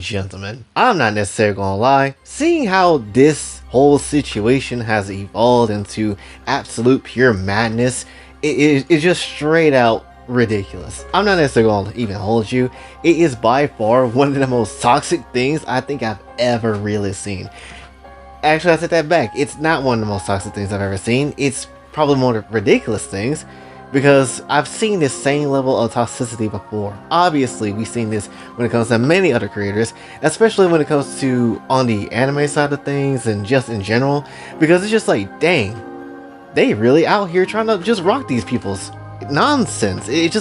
Gentlemen, I'm not necessarily gonna lie, seeing how this whole situation has evolved into absolute pure madness, it's just straight out ridiculous. I'm not necessarily gonna even hold you. It is by far one of the most toxic things I think I've ever really seen. Actually, I take that back. It's not one of the most toxic things I've ever seen. It's probably more ridiculous things because I've seen this same level of toxicity before. Obviously, we've seen this when it comes to many other creators, especially when it comes to on the anime side of things and just in general, because it's just like, dang, they really out here trying to just rock these people's nonsense. It's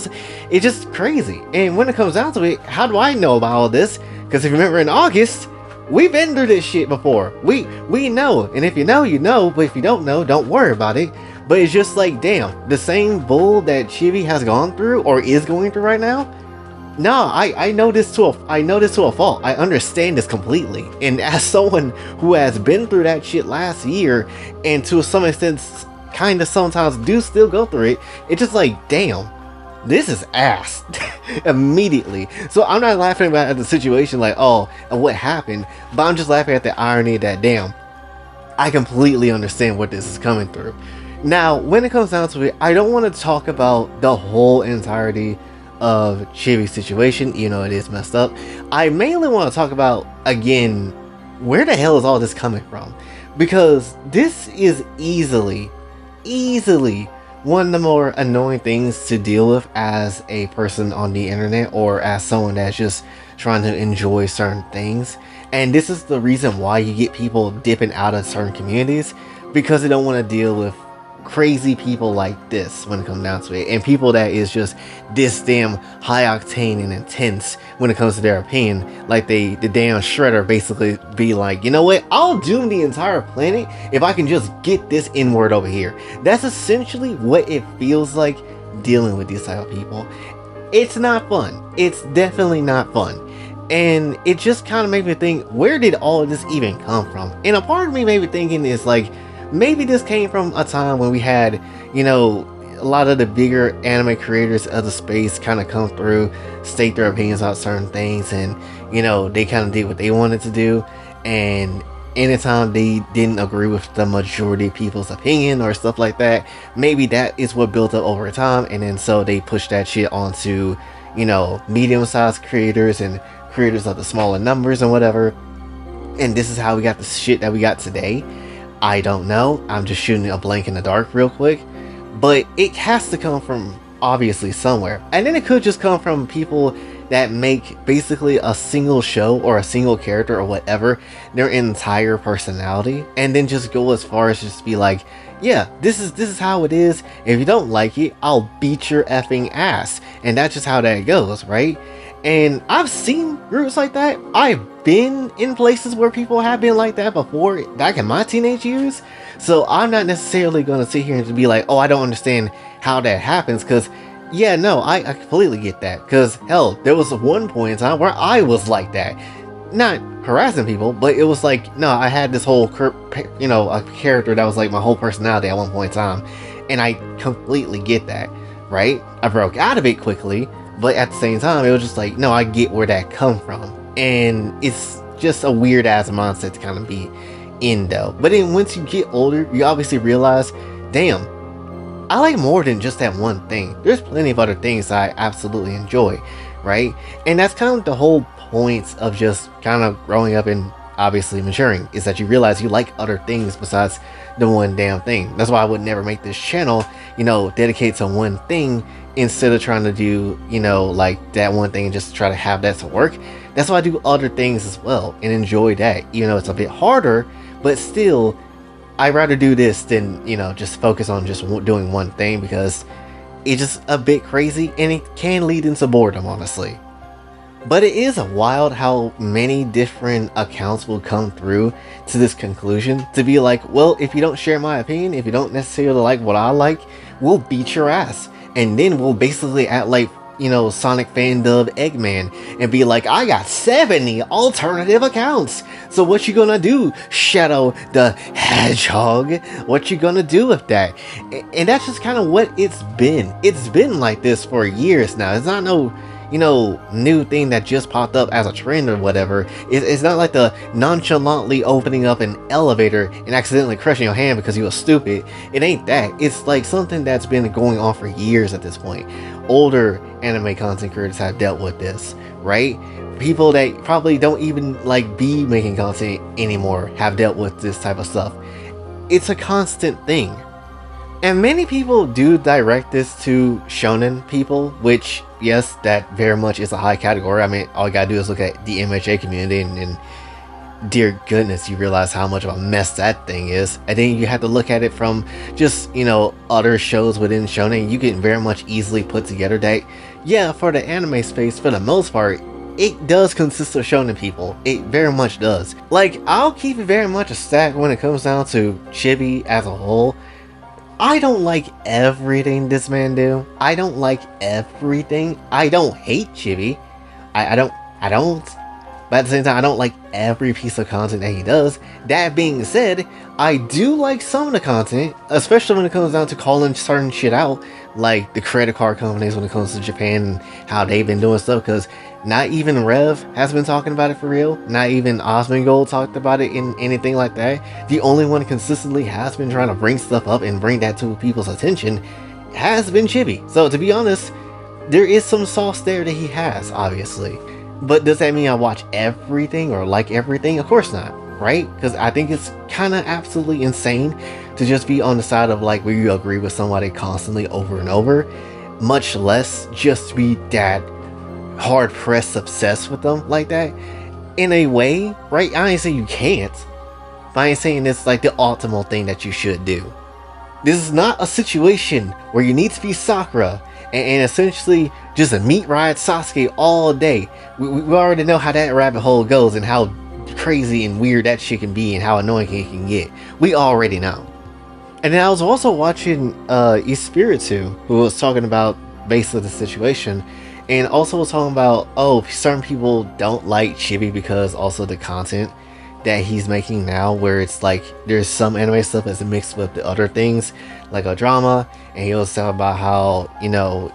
just crazy. And when it comes down to it, how do I know about all this? Because if you remember in August, we've been through this shit before. We know, and if you know, you know. But if you don't know, don't worry about it. But it's just like, damn, the same bull that Chibi has gone through or is going through right now. No, I know this to a fault. I understand this completely. And as someone who has been through that shit last year, and to some extent, kind of sometimes do still go through it, it's just like, damn. This is ass immediately. So I'm not laughing about the situation like, oh, what happened, but I'm just laughing at the irony that, damn, I completely understand what this is coming through. Now, when it comes down to it, I don't want to talk about the whole entirety of Chibi's situation, you know, it is messed up. I mainly want to talk about, again, where the hell is all this coming from? Because this is easily one of the more annoying things to deal with as a person on the internet or as someone that's just trying to enjoy certain things. And this is the reason why you get people dipping out of certain communities, because they don't want to deal with crazy people like this when it comes down to it, and people that is just this damn high octane and intense when it comes to their opinion. Like the damn shredder basically be like, you know what, I'll doom the entire planet if I can just get this N-word over here. That's essentially what it feels like dealing with these type of people. It's not fun. It's definitely not fun. And it just kind of made me think, where did all of this even come from? And a part of me maybe thinking is like, maybe this came from a time when we had, you know, a lot of the bigger anime creators of the space kind of come through, state their opinions about certain things, and, you know, they kind of did what they wanted to do. And anytime they didn't agree with the majority of people's opinion or stuff like that, maybe that is what built up over time. And then so they pushed that shit onto, you know, medium-sized creators and creators of the smaller numbers and whatever. And this is how we got the shit that we got today. I don't know. I'm just shooting a blank in the dark real quick. But it has to come from obviously somewhere. And then it could just come from people that make basically a single show or a single character or whatever their entire personality, and then just go as far as just be like, yeah, this is how it is. If you don't like it, I'll beat your effing ass. And that's just how that goes, right? And I've seen groups like that. I've been in places where people have been like that before, back in my teenage years. So I'm not necessarily going to sit here and be like, oh, I don't understand how that happens. Because, yeah, no, I completely get that. Because, hell, there was one point in time where I was like that. Not harassing people, but it was like, no, I had this whole, you know, a character that was like my whole personality at one point in time. And I completely get that, right? I broke out of it quickly. But at the same time, it was just like, no, I get where that come from. And it's just a weird ass mindset to kind of be in though. But then once you get older, you obviously realize, damn, I like more than just that one thing. There's plenty of other things I absolutely enjoy, right? And that's kind of the whole point of just kind of growing up and obviously maturing, is that you realize you like other things besides the one damn thing. That's why I would never make this channel, you know, dedicated to one thing, instead of trying to do, you know, like that one thing and just try to have that to work. That's why I do other things as well and enjoy that. You know, it's a bit harder, but still, I'd rather do this than, you know, just focus on just doing one thing, because it's just a bit crazy and it can lead into boredom, honestly. But it is wild how many different accounts will come through to this conclusion to be like, well, if you don't share my opinion, if you don't necessarily like what I like, we'll beat your ass. And then we'll basically act like, you know, Sonic Fandub Eggman and be like, I got 70 alternative accounts. So what you gonna do, Shadow the Hedgehog? What you gonna do with that? And that's just kind of what it's been. It's been like this for years now. It's not no, new thing that just popped up as a trend or whatever. It's not like the nonchalantly opening up an elevator and accidentally crushing your hand because you were stupid. It ain't that. It's like something that's been going on for years at this point. Older anime content creators have dealt with this, right? People that probably don't even like be making content anymore have dealt with this type of stuff. It's a constant thing. And many people do direct this to shonen people, which, yes, that very much is a high category. I mean, all you gotta do is look at the MHA community and dear goodness, you realize how much of a mess that thing is. And then you have to look at it from just, other shows within shonen. You can very much easily put together that, yeah, for the anime space, for the most part, it does consist of shonen people. It very much does. Like, I'll keep it very much a stack when it comes down to chibi as a whole. I don't like everything this man do. I don't like everything. I don't hate chibi. I don't. But at the same time, I don't like every piece of content that he does. That being said, I do like some of the content, especially when it comes down to calling certain shit out, like the credit card companies when it comes to Japan and how they've been doing stuff, because not even Rev has been talking about it for real. Not even Osmongold talked about it in anything like that. The only one consistently has been trying to bring stuff up and bring that to people's attention has been Chibi. So to be honest, there is some sauce there that he has, obviously. But does that mean I watch everything or like everything? Of course not, right? Because I think it's kind of absolutely insane to just be on the side of like where you agree with somebody constantly over and over, much less just to be that hard-pressed obsessed with them like that. In a way, right? I ain't saying you can't, but I ain't saying it's like the optimal thing that you should do. This is not a situation where you need to be Sakura and essentially just a meat ride Sasuke all day. We already know how that rabbit hole goes and how crazy and weird that shit can be and how annoying it can get. We already know. And then I was also watching Espiritu, who was talking about basically the situation, and also was talking about, certain people don't like Chibi because also the content that he's making now, where it's like there's some anime stuff that's mixed with the other things like a drama, and he was talking about how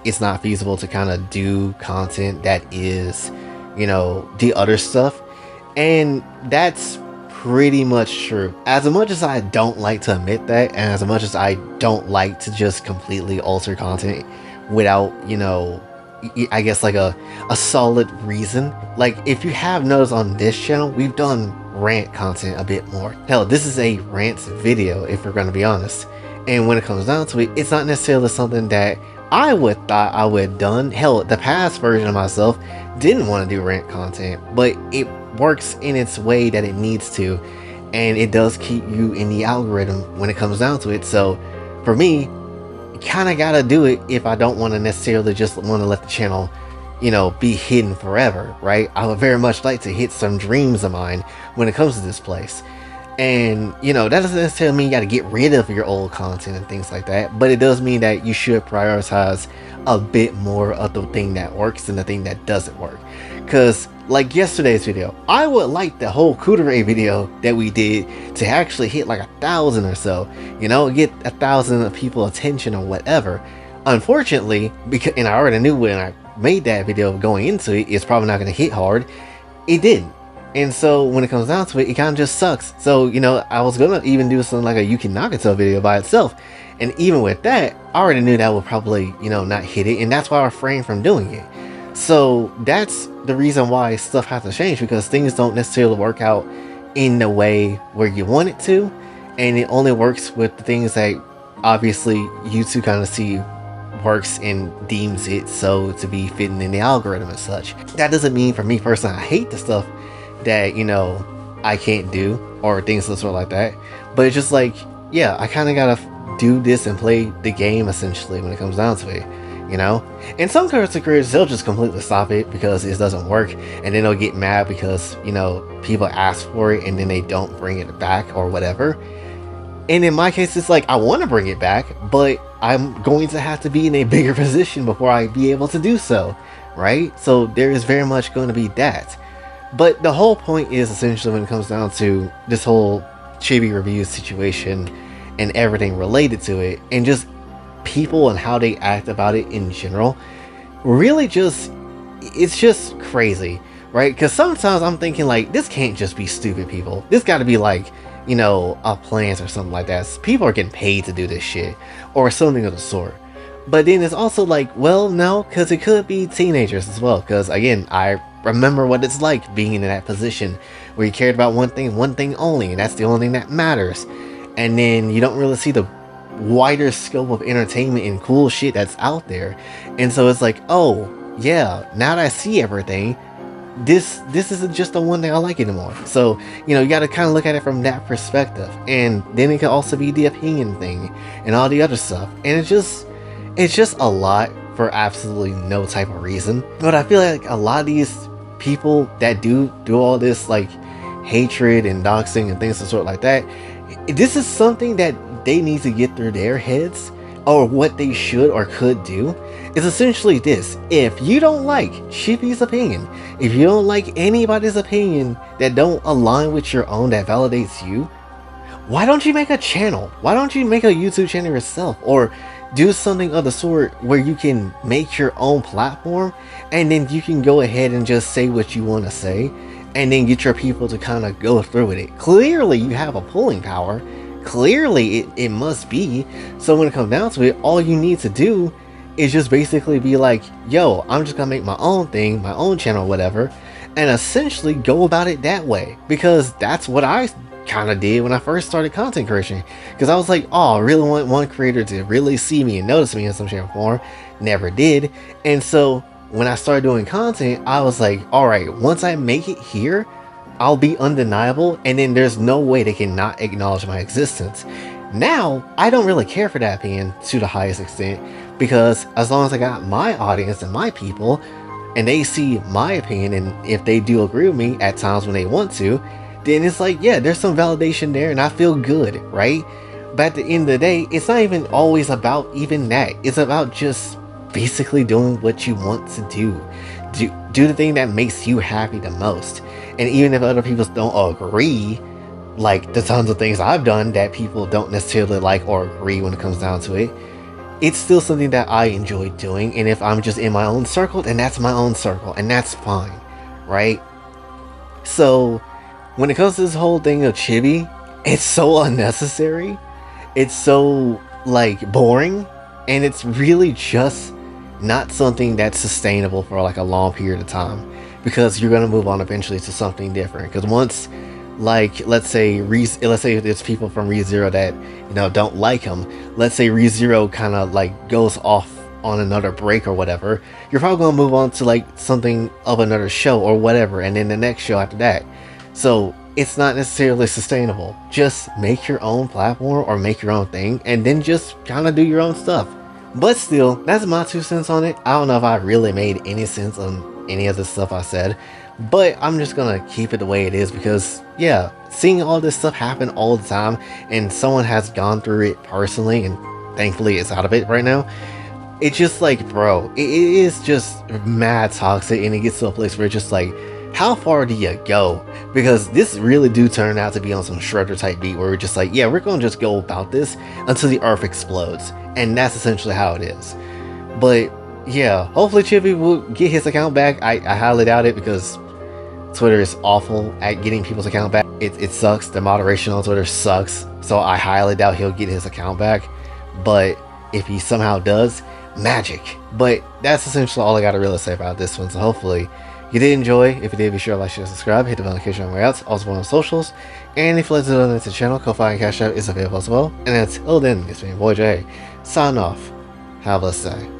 it's not feasible to kind of do content that is the other stuff, and that's pretty much true. As much as I don't like to admit that, and as much as I don't like to just completely alter content without I guess like a solid reason, like if you have noticed on this channel, we've done rant content a bit more. Hell, this is a rant video if we're going to be honest, and when it comes down to it, it's not necessarily something that I would thought I would have done. Hell, the past version of myself didn't want to do rant content, but it works in its way that it needs to, and it does keep you in the algorithm when it comes down to it. So for me, kind of gotta do it if I don't want to necessarily just want to let the channel be hidden forever, right? I would very much like to hit some dreams of mine when it comes to this place. And that doesn't necessarily mean you got to get rid of your old content and things like that, but it does mean that you should prioritize a bit more of the thing that works than the thing that doesn't work. Because like yesterday's video, I would like the whole Kudere video that we did to actually hit like 1,000 or so, get 1,000 of people attention or whatever. Unfortunately, and I already knew when I made that video going into it, it's probably not going to hit hard. It didn't. And so when it comes down to it, it kind of just sucks. So, I was going to even do something like a Yuki Nagato video by itself. And even with that, I already knew that would probably, not hit it. And that's why I refrained from doing it. So that's the reason why stuff has to change, because things don't necessarily work out in the way where you want it to. And it only works with the things that obviously YouTube kind of see works and deems it so to be fitting in the algorithm and such. That doesn't mean for me personally I hate the stuff that I can't do or things of sort like that, but it's just like, yeah, I kind of gotta do this and play the game essentially when it comes down to it, and some content creators, they'll just completely stop it because it doesn't work, and then they'll get mad because people ask for it and then they don't bring it back or whatever. And in my case, it's like I want to bring it back, but I'm going to have to be in a bigger position before I be able to do so, right? So there is very much going to be that. But the whole point is essentially when it comes down to this whole chibi review situation and everything related to it, and just people and how they act about it in general, really just it's just crazy, right? Because sometimes I'm thinking like, this can't just be stupid people. This got to be like, you know, a plant or something like that. People are getting paid to do this shit or something of the sort. But then it's also like, well, no, because it could be teenagers as well. Because again, I remember what it's like being in that position where you cared about one thing only, and that's the only thing that matters. And then you don't really see the wider scope of entertainment and cool shit that's out there. And so it's like, oh yeah, now that I see everything, this isn't just the one thing I like anymore. So, you know, you got to kind of look at it from that perspective. And then it could also be the opinion thing and all the other stuff. And it's just a lot for absolutely no type of reason. But I feel like a lot of these people that do all this like hatred and doxing and things of sort like that, this is something that they need to get through their heads, or what they should or could do is essentially this: if you don't like Chippy's opinion, if you don't like anybody's opinion that don't align with your own, that validates you, why don't you make a channel? Why don't you make a YouTube channel yourself, or do something of the sort where you can make your own platform, and then you can go ahead and just say what you want to say, and then get your people to kind of go through with it. Clearly you have a pulling power. Clearly it must be. So when it comes down to it, all you need to do is just basically be like, yo, I'm just gonna make my own thing, my own channel, whatever, and essentially go about it that way. Because that's what I kind of did when I first started content creation. Because I was like, oh, I really want one creator to really see me and notice me in some shape or form. Never did. And so when I started doing content, I was like, all right, once I make it here, I'll be undeniable, and then there's no way they can not acknowledge my existence. Now, I don't really care for that opinion to the highest extent, because as long as I got my audience and my people, and they see my opinion, and if they do agree with me at times when they want to, then it's like, yeah, there's some validation there, and I feel good, right? But at the end of the day, it's not even always about even that. It's about just basically doing what you want to do. Do the thing that makes you happy the most. And even if other people don't agree, like the tons of things I've done that people don't necessarily like or agree when it comes down to it, it's still something that I enjoy doing. And if I'm just in my own circle, then that's my own circle, and that's fine, right? So when it comes to this whole thing of Chibi, it's so unnecessary. It's so like boring, and it's really just not something that's sustainable for like a long period of time, because you're going to move on eventually to something different. Because once, like, let's say it's people from ReZero that, you know, don't like him. Let's say ReZero kind of like goes off on another break or whatever, you're probably going to move on to like something of another show or whatever, and then the next show after that. So it's not necessarily sustainable. Just make your own platform or make your own thing, and then just kind of do your own stuff. But still, that's my 2 cents on it. I don't know if I really made any sense on any of the stuff I said, but I'm just gonna keep it the way it is, because yeah, seeing all this stuff happen all the time, and someone has gone through it personally, and thankfully it's out of it right now, it's just like, bro, it is just mad toxic, and it gets to a place where it's just like, how far do you go? Because this really do turn out to be on some Shredder type beat, where we're just like, yeah, we're gonna just go about this until the earth explodes, and that's essentially how it is. But yeah, hopefully Chippy will get his account back. I highly doubt it, because Twitter is awful at getting people's account back. It sucks. The moderation on Twitter sucks, so I highly doubt he'll get his account back. But if he somehow does, magic. But that's essentially all I gotta really say about this one. So hopefully you did enjoy. If you did, be sure to like, share, subscribe, hit the notification on my else, also on socials. And if you'd like to donate to the channel, Kofi and Cash App is available as well. And until then, it's been your boy Jay, sign off. Have a blessed day.